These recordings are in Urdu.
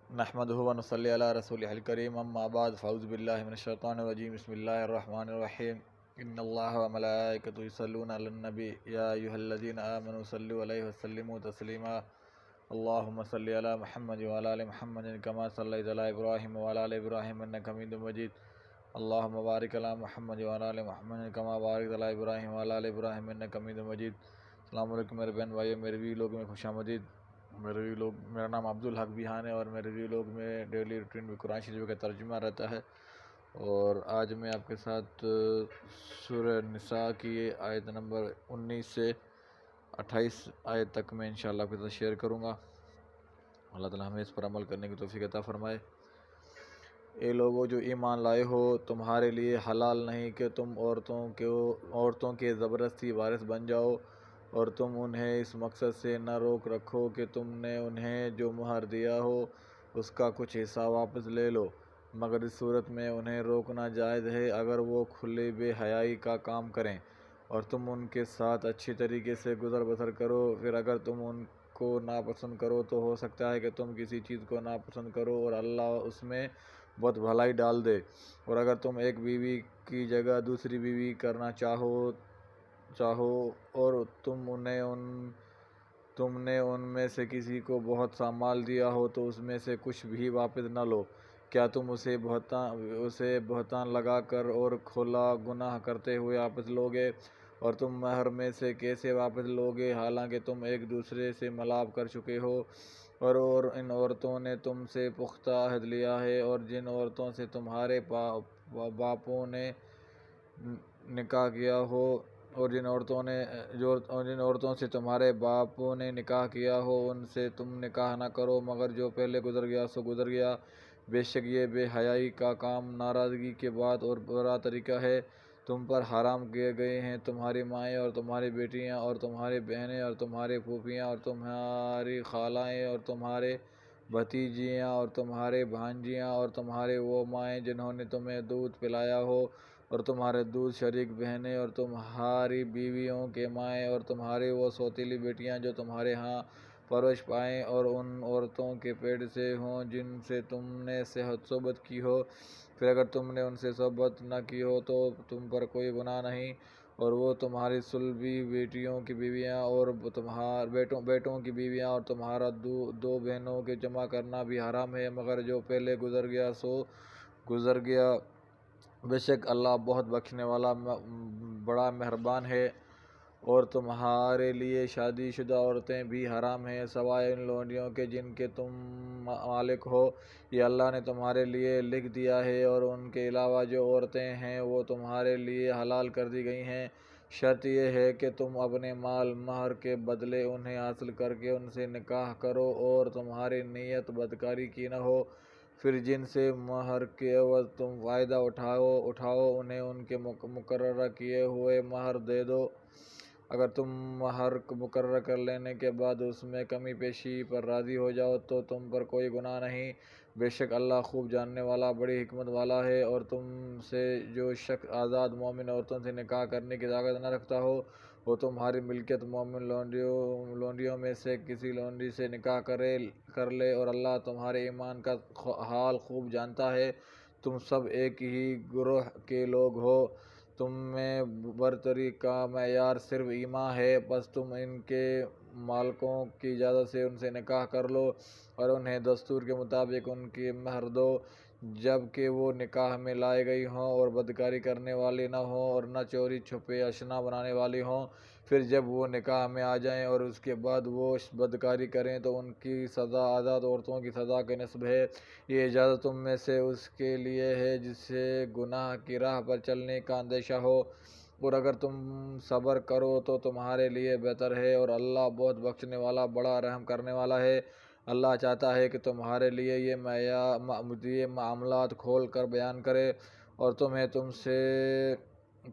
نحمدہ و نصلی علی رسولہ الکریم اما بعد فاعوذ باللہ من الشیطان الرجیم بسم اللہ الرحمن الرحیم ان اللہ و ملائکتہ یصلون علی النبی یا ایھا الذین آمنوا صلوا علیہ وسلموا تسلیما اللہم صلی علی محمد وعلی آل محمد کما صلیت علی ابراہیم وعلی آل ابراہیم انک حمید مجید اللہم بارک علی محمد وعلی آل محمد کما بارکت علی ابراہیم وعلی آل ابراہیم انک حمید مجید۔ السلام علیکم میرے بہن بھائیو، میرے وی لوگ میں خوش آمدید۔ میرا نام عبدالحق بیہان ہے اور میرے وی لوگ میں ڈیلی روٹین میں قرآن شریف کا ترجمہ رہتا ہے، اور آج میں آپ کے ساتھ سورہ نساء کی آیت نمبر 19 سے 28 آیت تک میں انشاءاللہ آپ کے ساتھ شیئر کروں گا۔ اللہ تعالیٰ ہمیں اس پر عمل کرنے کی توفیق عطا فرمائے۔ اے لوگو جو ایمان لائے ہو، تمہارے لیے حلال نہیں کہ تم عورتوں کے زبردستی وارث بن جاؤ، اور تم انہیں اس مقصد سے نہ روک رکھو کہ تم نے انہیں جو مہر دیا ہو اس کا کچھ حصہ واپس لے لو، مگر اس صورت میں انہیں روکنا جائز ہے اگر وہ کھلی بے حیائی کا کام کریں، اور تم ان کے ساتھ اچھی طریقے سے گزر بسر کرو۔ پھر اگر تم ان کو ناپسند کرو تو ہو سکتا ہے کہ تم کسی چیز کو ناپسند کرو اور اللہ اس میں بہت بھلائی ڈال دے، اور اگر تم ایک بیوی کی جگہ دوسری بیوی کرنا چاہو اور تم نے ان میں سے کسی کو بہت سا مال دیا ہو تو اس میں سے کچھ بھی واپس نہ لو، کیا تم اسے بہتان لگا کر اور کھلا گناہ کرتے ہوئے واپس لوگے؟ اور تم مہر میں سے کیسے واپس لوگے حالانکہ تم ایک دوسرے سے ملاپ کر چکے ہو، اور ان عورتوں نے تم سے پختہ عہد لیا ہے، اور جن عورتوں سے تمہارے باپوں نے نکاح کیا ہو جن عورتوں سے تمہارے باپوں نے نکاح کیا ہو ان سے تم نکاح نہ کرو، مگر جو پہلے گزر گیا سو گزر گیا۔ بے شک یہ بے حیائی کا کام ناراضگی کے بعد اور برا طریقہ ہے۔ تم پر حرام کیے گئے ہیں تمہاری مائیں اور تمہاری بیٹیاں اور تمہاری بہنیں اور تمہاری پھوپھیاں اور تمہاری خالائیں اور تمہارے بھتیجیاں اور تمہارے بھانجیاں اور تمہارے وہ مائیں جنہوں نے تمہیں دودھ پلایا ہو اور تمہارے دودھ شریک بہنیں اور تمہاری بیویوں کے مائیں اور تمہاری وہ سوتیلی بیٹیاں جو تمہارے ہاں پرورش پائیں اور ان عورتوں کے پیٹ سے ہوں جن سے تم نے صحبت کی ہو۔ پھر اگر تم نے ان سے صحبت نہ کی ہو تو تم پر کوئی گناہ نہیں، اور وہ تمہاری صلبی بیٹیوں کی بیویاں اور بیٹوں کی بیویاں اور تمہارا دو بہنوں کے جمع کرنا بھی حرام ہے، مگر جو پہلے گزر گیا سو گزر گیا۔ بے شک اللہ بہت بخشنے والا بڑا مہربان ہے۔ اور تمہارے لیے شادی شدہ عورتیں بھی حرام ہیں سوائے ان لونڈیوں کے جن کے تم مالک ہو، یہ اللہ نے تمہارے لیے لکھ دیا ہے، اور ان کے علاوہ جو عورتیں ہیں وہ تمہارے لیے حلال کر دی گئی ہیں۔ شرط یہ ہے کہ تم اپنے مال مہر کے بدلے انہیں حاصل کر کے ان سے نکاح کرو اور تمہاری نیت بدکاری کی نہ ہو۔ پھر جن سے مہر کے عوض تم فائدہ اٹھاؤ انہیں ان کے مقررہ کیے ہوئے مہر دے دو۔ اگر تم مہر مقرر کر لینے کے بعد اس میں کمی بیشی پر راضی ہو جاؤ تو تم پر کوئی گناہ نہیں، بے شک اللہ خوب جاننے والا بڑی حکمت والا ہے۔ اور تم سے جو شخص آزاد مومن عورتوں سے نکاح کرنے کی طاقت نہ رکھتا ہو وہ تمہاری ملکیت مومن لونڈیوں میں سے کسی لونڈی سے نکاح کر لے، اور اللہ تمہارے ایمان کا حال خوب جانتا ہے۔ تم سب ایک ہی گروہ کے لوگ ہو، تم میں برتری کا معیار صرف ایمان ہے، بس تم ان کے مالکوں کی اجازت سے ان سے نکاح کر لو اور انہیں دستور کے مطابق ان کی مہر دو، جب کہ وہ نکاح میں لائے گئی ہوں اور بدکاری کرنے والی نہ ہوں اور نہ چوری چھپے اشنا بنانے والی ہوں۔ پھر جب وہ نکاح میں آ جائیں اور اس کے بعد وہ بدکاری کریں تو ان کی سزا آزاد عورتوں کی سزا کے نصف ہے۔ یہ اجازت تم میں سے اس کے لیے ہے جسے گناہ کی راہ پر چلنے کا اندیشہ ہو، اور اگر تم صبر کرو تو تمہارے لیے بہتر ہے، اور اللہ بہت بخشنے والا بڑا رحم کرنے والا ہے۔ اللہ چاہتا ہے کہ تمہارے لیے یہ معاملات کھول کر بیان کرے اور تمہیں تم سے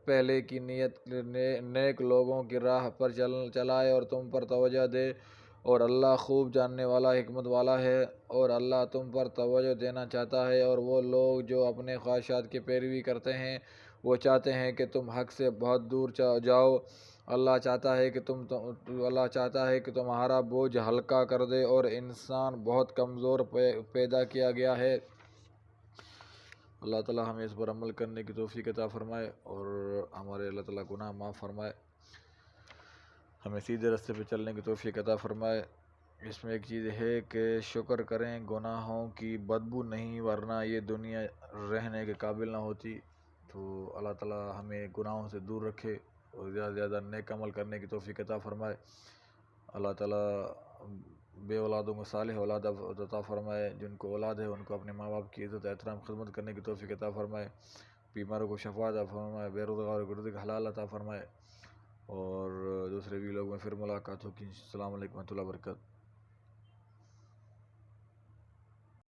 پہلے کی نیک لوگوں کی راہ پر چلائے اور تم پر توجہ دے، اور اللہ خوب جاننے والا حکمت والا ہے۔ اور اللہ تم پر توجہ دینا چاہتا ہے، اور وہ لوگ جو اپنے خواہشات کی پیروی کرتے ہیں وہ چاہتے ہیں کہ تم حق سے بہت دور جاؤ، اللہ چاہتا ہے کہ تمہارا بوجھ ہلکا کر دے، اور انسان بہت کمزور پیدا کیا گیا ہے۔ اللہ تعالیٰ ہمیں اس پر عمل کرنے کی توفیق عطا فرمائے، اور ہمارے اللہ تعالیٰ گناہ معاف فرمائے، ہمیں سیدھے راستے پہ چلنے کی توفیق عطا فرمائے۔ اس میں ایک چیز ہے کہ شکر کریں، گناہوں کی بدبو نہیں، ورنہ یہ دنیا رہنے کے قابل نہ ہوتی۔ تو اللہ تعالیٰ ہمیں گناہوں سے دور رکھے اور زیادہ سے زیادہ نیک عمل کرنے کی توفیق عطا فرمائے۔ اللہ تعالیٰ بے اولادوں کو صالح اولاد عطا فرمائے، جن کو اولاد ہے ان کو اپنے ماں باپ کی عزت احترام خدمت کرنے کی توفیق عطا فرمائے، بیماروں کو شفا عطا فرمائے، بے روزگاروں کو رزق حلال عطا فرمائے، اور دوسرے بھی لوگ میں پھر ملاقات ہوگی۔ السلام علیکم و رحمۃ اللہ وبرکاتہ۔